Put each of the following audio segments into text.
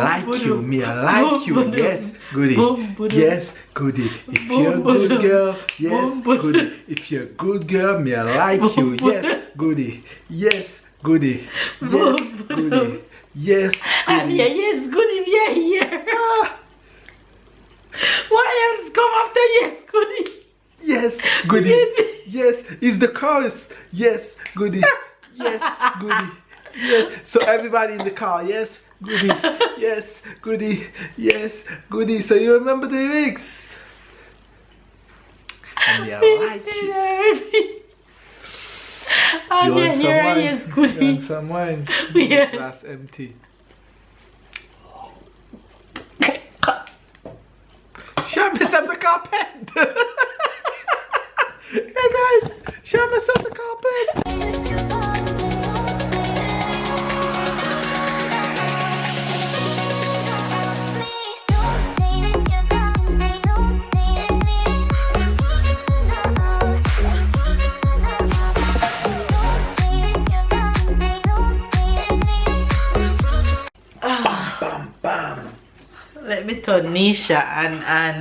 like you, me I like you, yes, Goody, yes, Goody. If you're a good girl, yes, Goody. If you're a good girl, me I like you, yes, Goody, yes, Goody, yes, Goody, yes, Goody. Yes, Goody, we are here. What else come after yes, Goody? Yes, Goody. Yes, it's the chorus. Yes, Goody. Yes, Goody. Yes. So everybody in the car. Yes, Goody. Yes, Goody. Yes, Goody. So you remember the lyrics? And you like it. You want some wine? Yes, Goody. You want some wine? Yeah. Glass empty. Show me some of the carpet. Hey guys, show me some of the carpet. Bam, bam. Let me tell Nisha and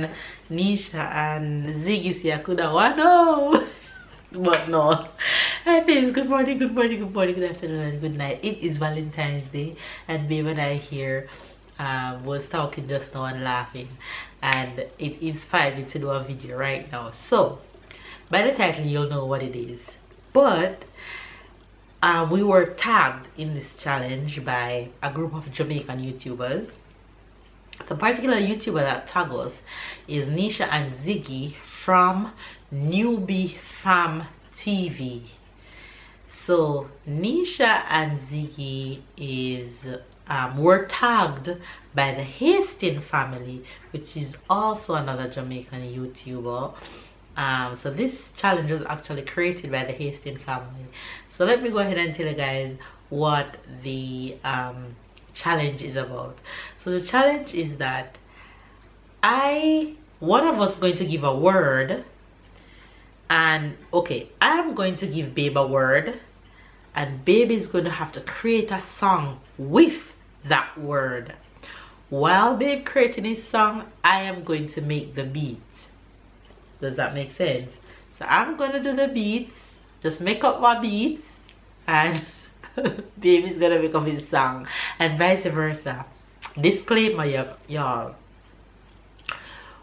Ziggy say I could have won. No. But no. Hi babes, good morning, good morning, good morning, good afternoon, and good night. It is Valentine's Day, and babe and I here was talking just now and laughing, and it inspired me to do a video right now. So by the title you'll know what it is. But we were tagged in this challenge by a group of Jamaican YouTubers. The particular YouTuber that tagged us is Nisha and Ziggy from Newbie Fam TV. So Nisha and Ziggy were tagged by the Hastings family, which is also another Jamaican YouTuber. So this challenge was actually created by the Hastings family. So let me go ahead and tell you guys what the challenge is about. So the challenge is that one of us is going to give a word, and okay, I'm going to give babe a word, and babe is going to have to create a song with that word. While babe creating his song, I am going to make the beat. Does that make sense? So I'm going to do the beats, just make up my beats, and babe is going to make up his song, and vice versa. Disclaimer, y'all,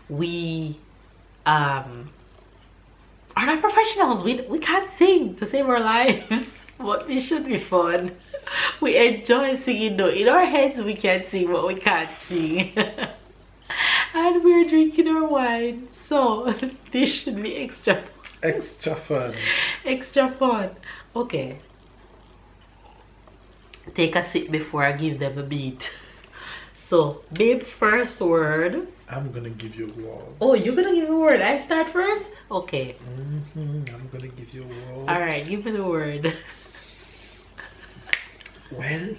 we are not professionals. We can't sing to save our lives, but it should be fun. We enjoy singing though. In our heads we can sing, but we can't sing. And we're drinking our wine, so this should be extra fun. Extra fun. Okay, take a sip before I give them a beat. So babe, first word. I'm gonna give you a word. Oh, you're gonna give me a word. I start first? Okay. I'm gonna give you a word. Alright, give me the word. Well,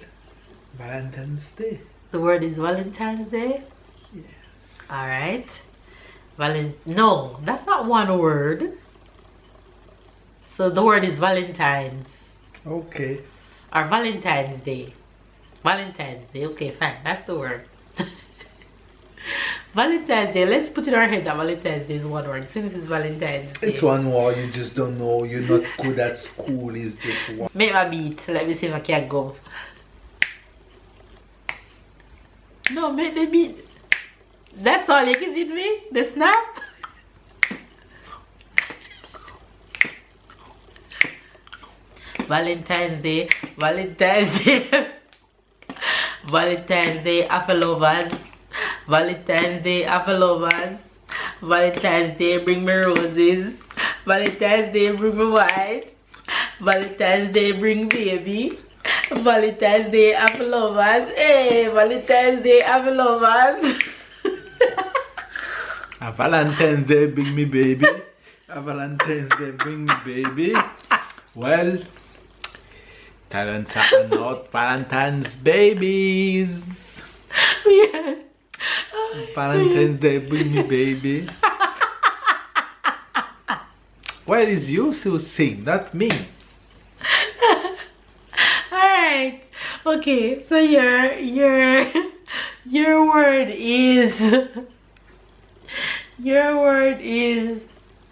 Valentine's Day. The word is Valentine's Day? Yes. Alright. No, that's not one word. So the word is Valentine's. Okay. Or Valentine's Day. Valentine's Day. Okay, fine. That's the word. Valentine's Day. Let's put in our head that Valentine's Day is one word. Since it's Valentine's Day. It's one word. You just don't know. You're not good at school. It's just one. Make my beat. Let me see if I can go. No, make the beat. That's all you can give me? The snap? Valentine's Day. Valentine's Day. Valentine's Day, Apple lovers. Valentine's Day, Apple lovers. Valentine's Day, bring me roses. Valentine's Day, bring me wine. Valentine's Day, bring baby. Valentine's Day, Apple lovers. Hey, Valentine's Day, Apple lovers. A Valentine's Day, bring me baby. A Valentine's Day, bring me baby. Well, talents are not Valentine's babies. Yeah. Valentine's Day, bring me baby. Well, it's you who sing, not me. Alright. Okay, so you're Your word is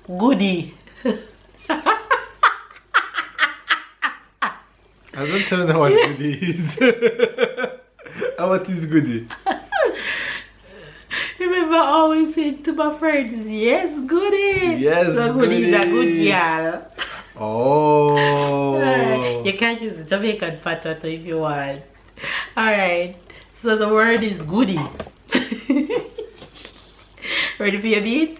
Goody. I don't know what Goody is. What is Goody? Remember I always saying to my friends, yes, Goody. Yes, so Goody is a good Goody. girl. Oh. You can use Jamaican potato if you want. Alright, so the word is Goody. Ready for your beat?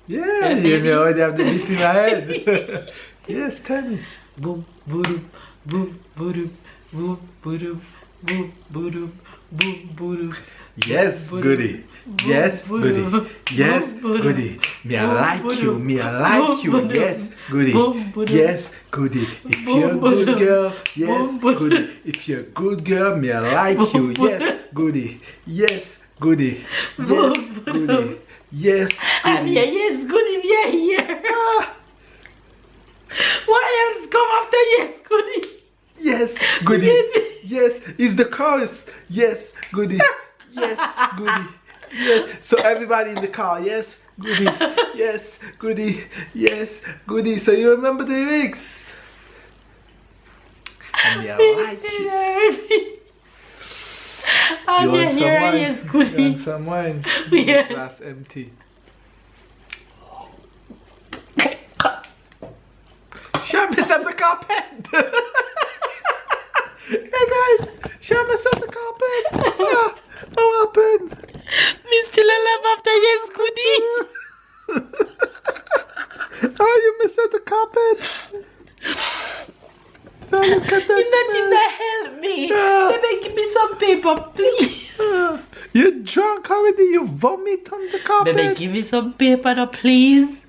Yeah, you already have the beat in my head. Yes, tell me. Boom, boom, boom, boom, boom, boom, boom, boom, boom, boom. Yes, Goody. Yes, Goody. Yes, Goody. Me I like you. Me I like you. Yes, Goody. Yes, Goody. If you're a good girl, yes, Goody. If you're a good girl, me I like you. Yes, Goody. Yes, Goody. Yes, Goody. Yes, I'm here. Goody. Yes, Goody. We are here. What else come after yes, Goody? Yes, Goody. Yes, it's the chorus. Yes, Goody. Yes, Goody. Yes. So everybody in the car, yes, Goody. Yes, Goody. Yes, Goody. So you remember the lyrics? And yeah, I like it. I'm You want some here. wine? Yes, You Goody. want some wine? Yeah. Glass empty. Show me some of the carpet. Hey guys, show me some of the carpet. What happened? Me still alive after yes, Goody. Oh, you missed the carpet. Oh, look at that. You not even help me. Yeah. Baby, give me some paper, please. You drunk already? You vomit on the carpet? Baby, give me some paper now, please.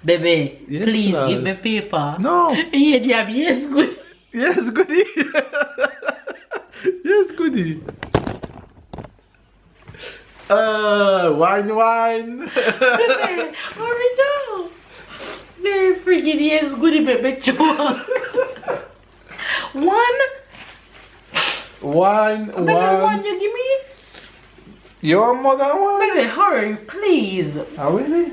Baby, Yes, please love. give me paper. No. Yeah, yes, Goody. Yes, Goody. Yes, Goody. Wine. Baby, hurry now. Baby, freaking yes, Goody, baby, drunk. One? Wine. Baby, one you give me? You want more than one? Baby, hurry, please. Oh, really?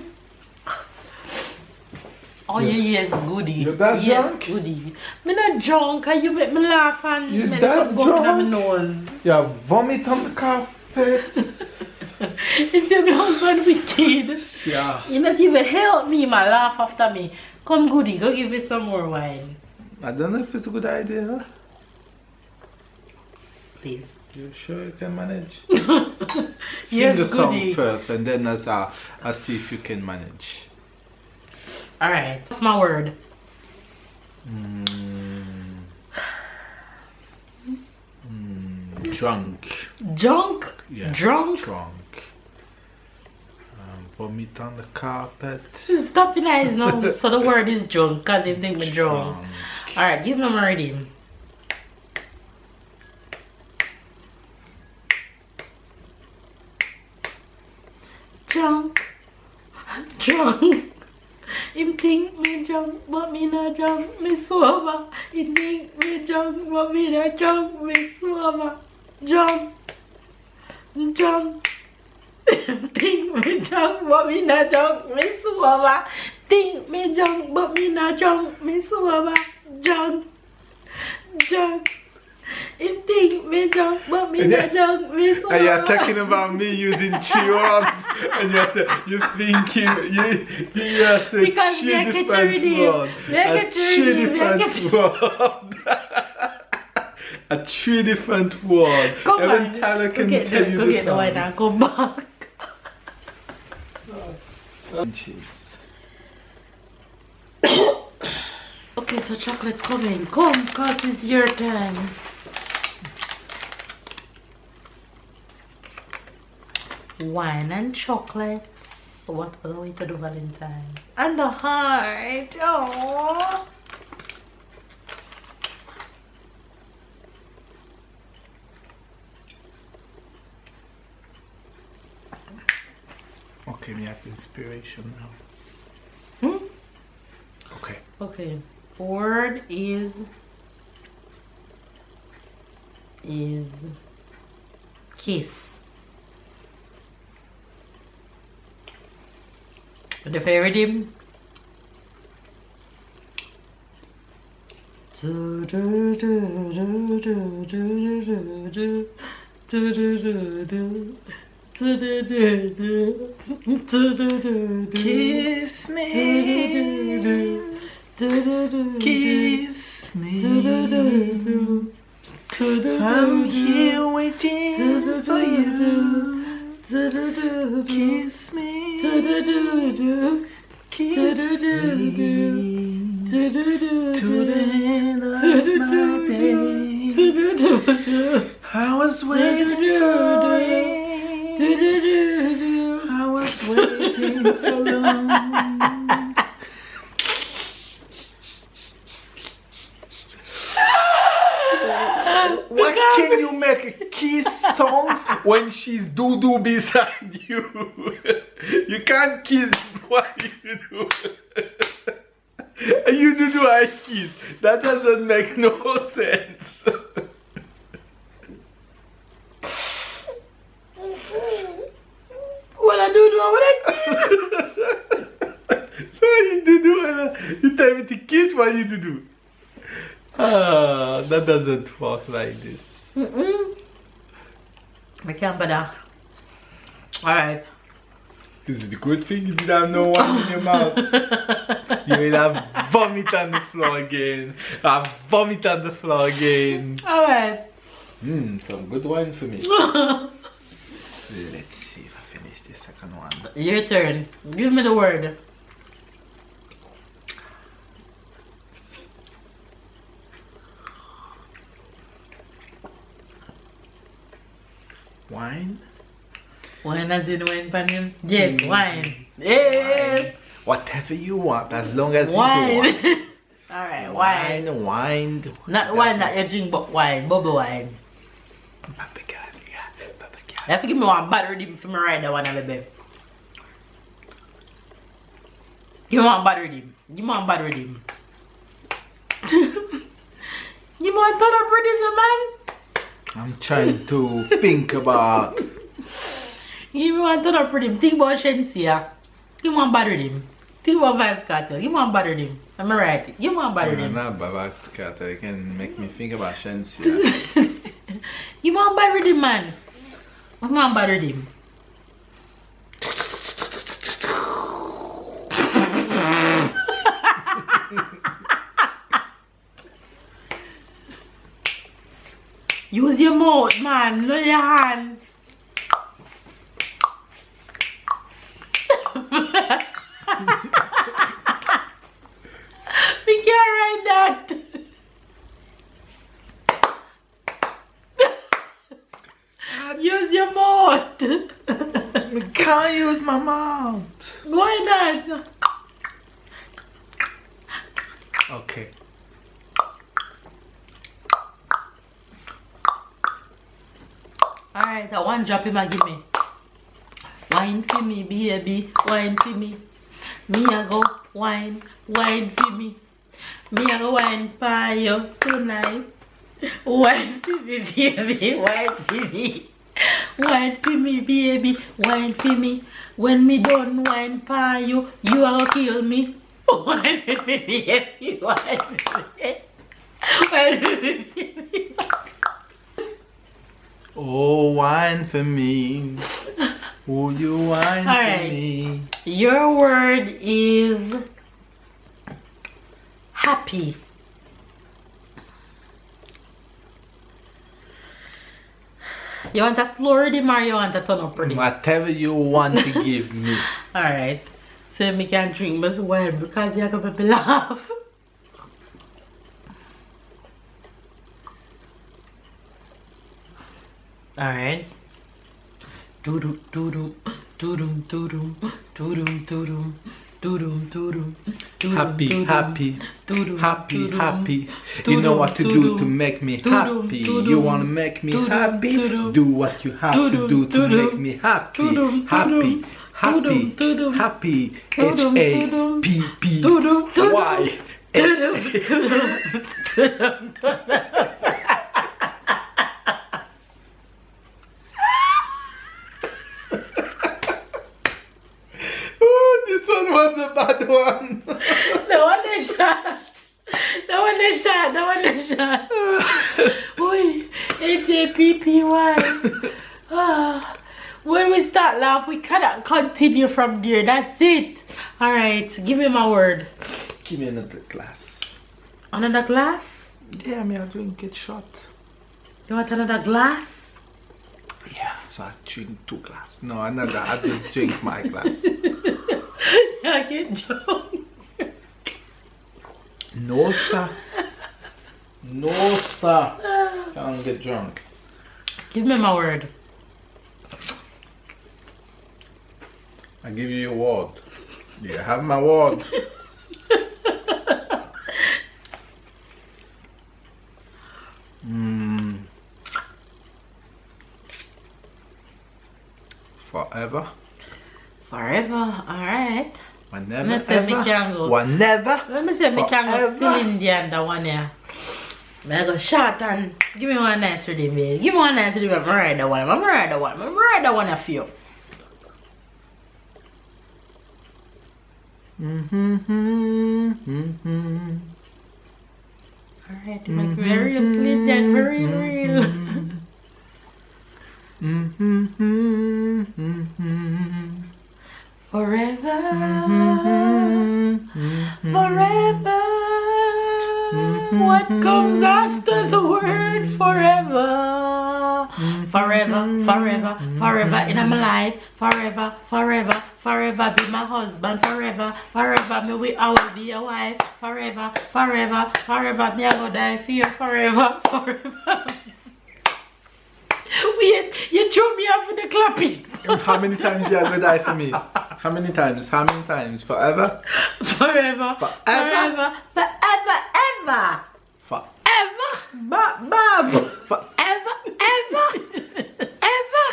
Oh, yes, Goody. You're that yes, drunk? Goody. Me not drunk, and you make me laugh and You make that something go up in my drunk? nose. You vomit on the carpet. You see my husband wicked. Yeah. You not even help me, my laugh after me. Come, Goody, go give me some more wine. I don't know if it's a good idea. Huh? Please. You sure you can manage? Sing Yes, the song Goody. first, and then I'll see if you can manage. Alright, what's my word? Drunk. Junk? Yeah. Drunk? Drunk. Vomit on the carpet. Stop your eyes now. So the word is drunk, because you think me drunk. Alright, give me my Riddim. Drunk. Drunk. Him think me drunk, but me not drunk, me sober. He think me drunk, but me not drunk, me sober. Drunk. Drunk. Him think me drunk, but me not drunk, me sober. Think me drunk, but me not drunk, me sober. Drunk. Drunk. Him think me drunk, but me not drunk, me sober. And you're talking about me using 3 words, and you think you say Because 3 me I catch you different Riddim. words. Me I A catch you 3 Riddim, me I catch different words. A 3 different words. Come Even on. Tyler can Go get tell the, you go the get the wine song. and come back. Cheese. Okay, so chocolate, come in. Come, cause it's your time. Wine and chocolates. What other way to do Valentine's? And a heart. Oh. Okay, we have the inspiration now. Okay. Okay. Word is is kiss. The favorite him. Kiss me. Kiss me. I'm here waiting for you. Kiss me. Kiss me. To the end of my day. I was waiting for it. I was waiting so long. Why can you make kiss songs when she's doo-doo beside you? You can't kiss while you do. You do I kiss. That doesn't make no sense. What I do, what I kiss? So you do you tell me to kiss while you do. Ah, that doesn't work like this. I can't bother. Alright. This is the good thing you didn't have no wine in your mouth. You will have vomit on the floor again. Have vomit on the floor again. Alright. Some good wine for me. Let's see if I finish the second one. Your turn. Give me the word. Wine? Wine as in wine pan. Yes, wine. Yes. Whatever you want, as long as wine. it's wine. Alright, wine. Wine. Not wine, not your drink, but wine. Bubble wine. You have to give me one bad Riddim for me ride that one, baby. Give me one bad Riddim. Give me one bad Riddim. You want to turn up Riddim, man? I'm trying to think about. Give me one turn up Riddim. Think about Shenseea. Give me one bad Riddim. Think about Vibes Cartel. Give me one bad Riddim. Am I right? Give me one bad Riddim. Not Vibes Cartel. You can make me think about Shenseea. Give me one bad Riddim, man. Give me one bad Riddim. Use your mouth, man. Not your hand. We can't write that. Use your mouth. I can't use my mouth. Why not? Okay. Alright, that one drop him and give me. Wine for me, baby. Wine for me. Me a go wine for me. Me a go wine for you tonight. Wine for me, baby. Wine for me. Wine for me, baby. Wine for me. When me done wine for you, you a go kill me. Wine for me, baby. Wine for me. Wine for me, baby. Oh, wine for me. Will you wine for me? Your word is happy. You want a slow Riddim or you want a ton up Riddim? Whatever you want to give me. Alright. So me can drink this wine because you're gonna make me laugh. Alright. Doo-doo, doo-doo, doo-doo, doo-doo, doo-doo, doo-doo, doo-doo, doo-doo, Happy, happy, doo-doo, happy, doo-doo, happy. You know what to do to make me happy. You wanna make me happy? Do what you have to do to make me happy. Happy, happy, happy. Happy. one. No one is shot. No one is shot. No one is shot. Oi, HAPPY. Ah, when we start laugh, we cannot continue from there. That's it. All right, give me my word. Give me another glass. Another glass? Yeah, me I drink it shot. You want another glass? Yeah, so I drink 2 glasses. No, another. I just drink my glass. I get drunk. No, sir. No, sir. Can't get drunk. Give me my word. I give you your word. You have my word. Forever. Forever, alright. Whenever. Let me say me can go. Whenever. Let me say me can go still in the under one here. I go short and give me one nice Riddim, baby. Give me one nice Riddim. I'm ride the one. I'm ride the one. I'm ride the one of you. Alright, make me real sleep then for real. Forever, forever. What comes after the word forever? Forever, forever, forever in my life. Forever, forever, forever be my husband. Forever, forever me we I will be your wife. Forever, forever, forever me I go die for you. Forever, forever. Wait, you threw me off with the clapping. How many times you are gonna die for me? How many times? How many times? Forever? Forever, Forever? forever, forever, ever. Forever? Ever. Forever? Ever, ever.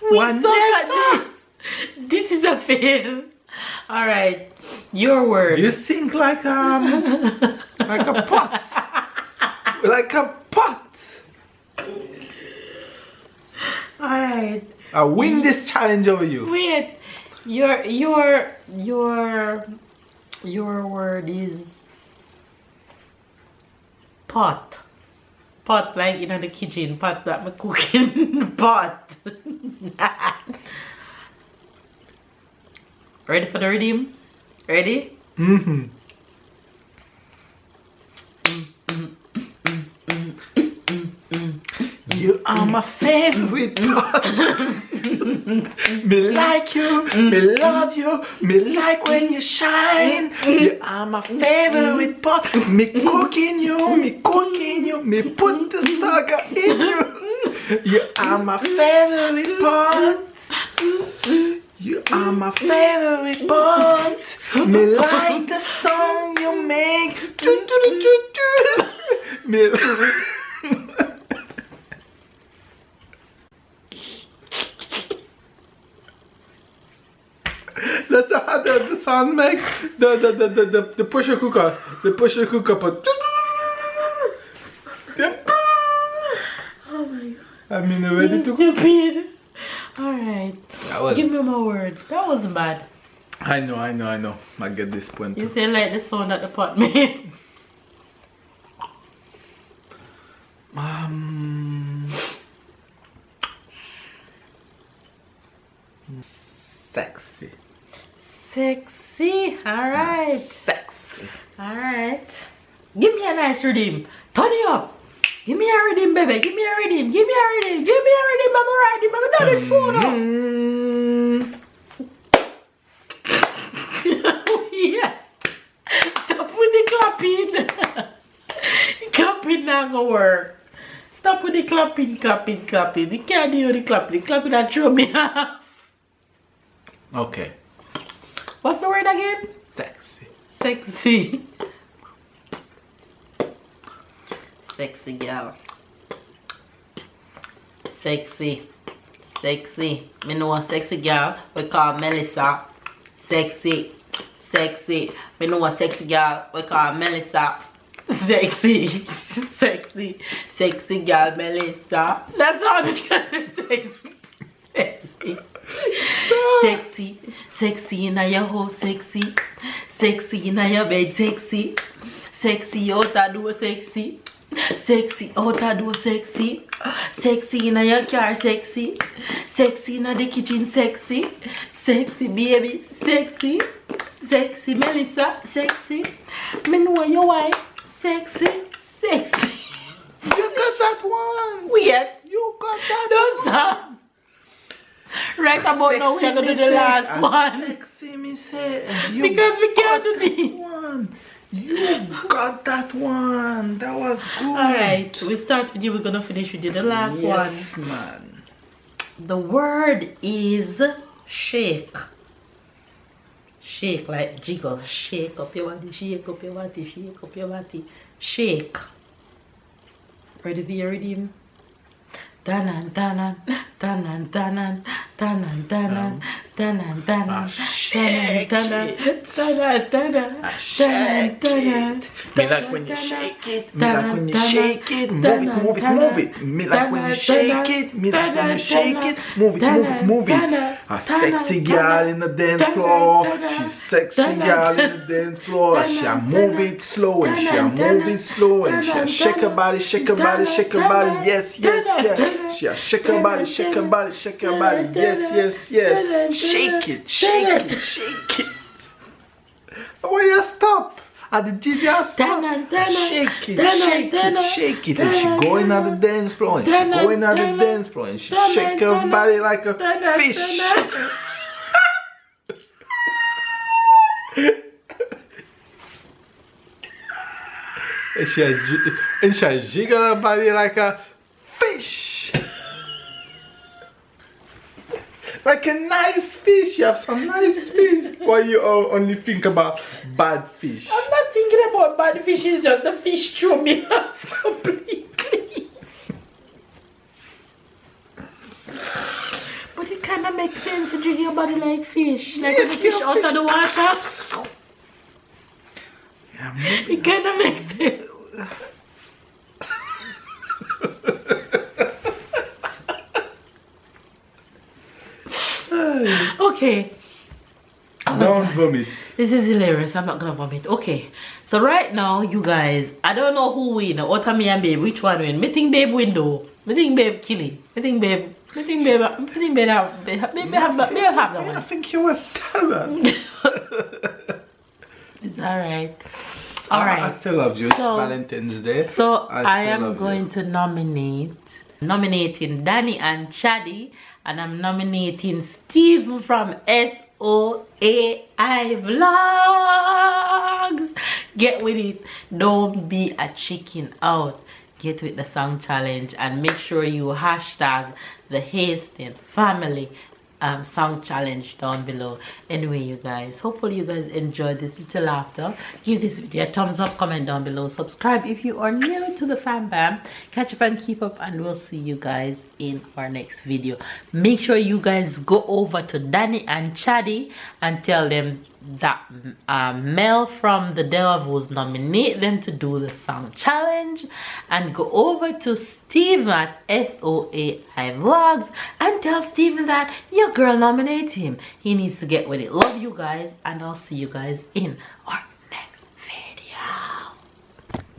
We Whenever. suck at this. This is a fail. Alright, your word. You sing like a pot. Like a pot. Alright. I win this challenge over you. Wait. Your word is pot. Pot like in the kitchen. Pot that I'm cooking. Pot. Ready for the Riddim? Ready? You are my favorite pot. Me like you, me love you, me like when you shine. You are my favorite pot. Me cooking you, me put the saga in you. You are my favorite pot. You are my favorite pot. Me like the song you make. Do, do, do, do, do. Me. That's how the sound make the pressure cooker. The pressure cooker pot. Oh my god. I mean, ready to cook. Stupid. Alright. Give me my word. That wasn't bad. I know. I get this point. You say like the sound that the pot made. Sexy. Sexy. Alright. Sexy. Alright. Give me a nice Riddim. Turn it up. Give me a Riddim, baby. Give me a Riddim. Give me a Riddim. Give me a Riddim. I'm riding. I'm done with phone up. Yeah. Stop with the clapping. Clapping not gonna work. Stop with the clapping. You can't do the clapping. The clapping that throw me off. Okay. What's the word again? Sexy. Sexy. Sexy girl. Sexy. Me know a sexy girl we call Melissa. Sexy. Me know a sexy girl we call Melissa. Sexy girl Melissa. That's all because it's sexy. Sexy, sexy in your house, sexy. Sexy in your bed, sexy. Sexy out the door, sexy. Sexy out the door, sexy. Sexy in your car, sexy. Sexy in the kitchen, sexy. Sexy baby, sexy. Sexy Melissa, sexy. Me know your wife, sexy, sexy. You got that one. Wait, You got that don't stop. Right about now, we're gonna do the last one. Sexy me say. Because we can't do this. One. You got that one. That was good. Alright, we start with you. We're gonna finish with you. The last one. Yes, man. The word is shake. Shake like jiggle. Shake up your body, shake up your body, shake up your body. Shake. Ready for your rhythm? Danan, danan, danan, danan, danan, danan, danan, danan, shake danan, it. danan, danan, Shake danan, it. Me like when you shake it. Me like when you shake it. Move it, move it, move it. Me like when you shake it. Me like when you shake it. Move it, move it, move it. A sexy girl in the dance floor. She's sexy girl in the dance floor. She move it slow and she move it slow and she shake her body, shake her body, shake her body. Yes, yes, yes. She shake her body, shake her body, shake her body. Yes, yes, yes. Shake it, shake it, shake it. Why you stop? At the DJ stop. Shake it, shake it, shake it. And she going on the dance floor. And she going on the dance floor. And she shake her body like a fish. And she jiggle her body like a fish. Like a nice fish. You have some nice fish. Why you only think about bad fish? I'm not thinking about bad fish. It's just the fish threw me off completely. But it kind of makes sense to drink your body like fish. Like Yes, a fish out of the water. Yeah, It kind of makes sense. Okay. don't vomit. This is hilarious. I'm not gonna vomit. Okay. So right now, you guys, I don't know who win. Otami and Babe. Which one win? Me think Babe win though. Me think Babe kill it. Me think Babe. Me think Babe. Me think Babe have. Babe have that one. I think you were talent. It's alright. Alright. I still love you. It's Valentine's Day. So I am going to nominating Danny and Chaddy, and I'm nominating Steve from SOAI Vlogs. Get with it. Don't be a chicken out. Get with the song challenge and make sure you hashtag the Hasting family song challenge down below. Anyway, you guys, hopefully you guys enjoyed this little laughter. Give this video a thumbs up, comment down below, subscribe if you are new to the fam bam. Catch up and keep up, and we'll see you guys in our next video. Make sure you guys go over to Danny and Chaddy and tell them that Mel from the Devils nominate them to do the song challenge, and go over to Steven at SOAI Vlogs and tell Steven that your girl nominates him. He needs to get with it. Love you guys, and I'll see you guys in our